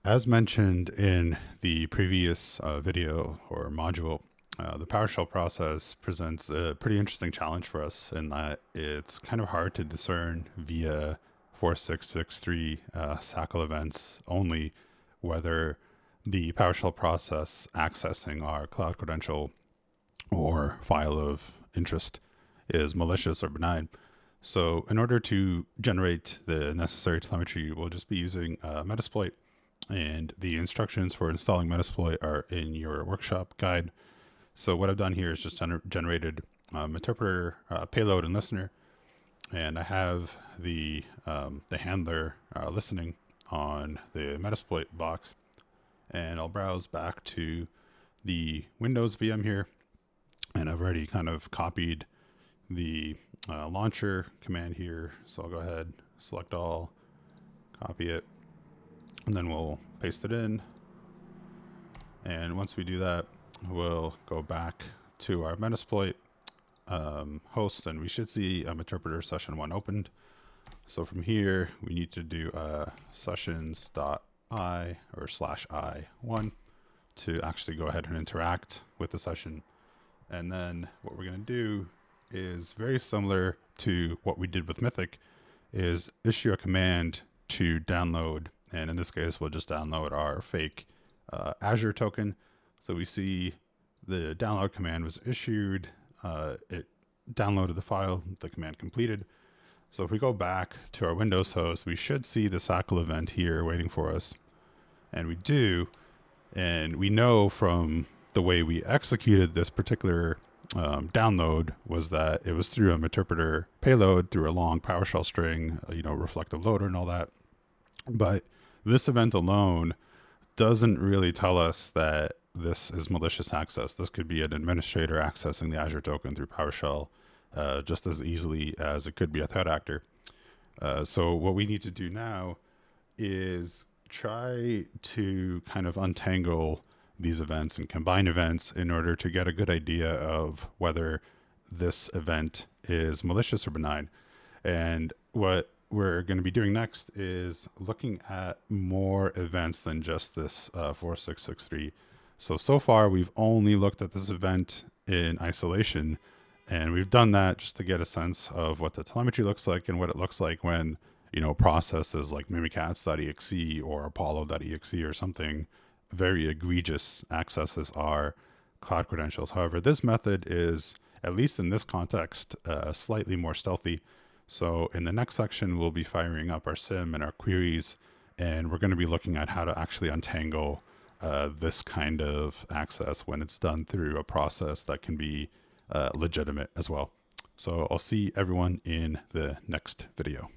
As mentioned in the previous video or module, the PowerShell process presents a pretty interesting challenge for us in that it's kind of hard to discern via 4663 SACL events only whether the PowerShell process accessing our cloud credential or file of interest is malicious or benign. So in order to generate the necessary telemetry, we'll just be using Metasploit, and the instructions for installing Metasploit are in your workshop guide. So what I've done here is just generated interpreter, payload, and listener, and I have the handler listening on the Metasploit box, and I'll browse back to the Windows VM here, and I've already kind of copied the launcher command here. So I'll go ahead, select all, copy it, and then we'll paste it in. And once we do that, we'll go back to our Metasploit host, and we should see interpreter session 1 opened. So from here, we need to do sessions.i or /i1 to actually go ahead and interact with the session. And then what we're going to do is very similar to what we did with Mythic, is issue a command to download. And in this case, we'll just download our fake Azure token. So we see the download command was issued. It downloaded the file, the command completed. So if we go back to our Windows host, we should see the SACL event here waiting for us. And we do. And we know from the way we executed this particular download was that it was through a interpreter payload through a long PowerShell string, reflective loader and all that. But this event alone doesn't really tell us that this is malicious access. This could be an administrator accessing the Azure token through PowerShell just as easily as it could be a threat actor. So what we need to do now is try to kind of untangle these events and combine events in order to get a good idea of whether this event is malicious or benign. And what we're going to be doing next is looking at more events than just this 4663. So far we've only looked at this event in isolation, and we've done that just to get a sense of what the telemetry looks like and what it looks like when, processes like mimikatz.exe or apollo.exe or something very egregious accesses our cloud credentials. However, this method is, at least in this context, slightly more stealthy. So in the next section, we'll be firing up our SIM and our queries, and we're going to be looking at how to actually untangle this kind of access when it's done through a process that can be legitimate as well. So I'll see everyone in the next video.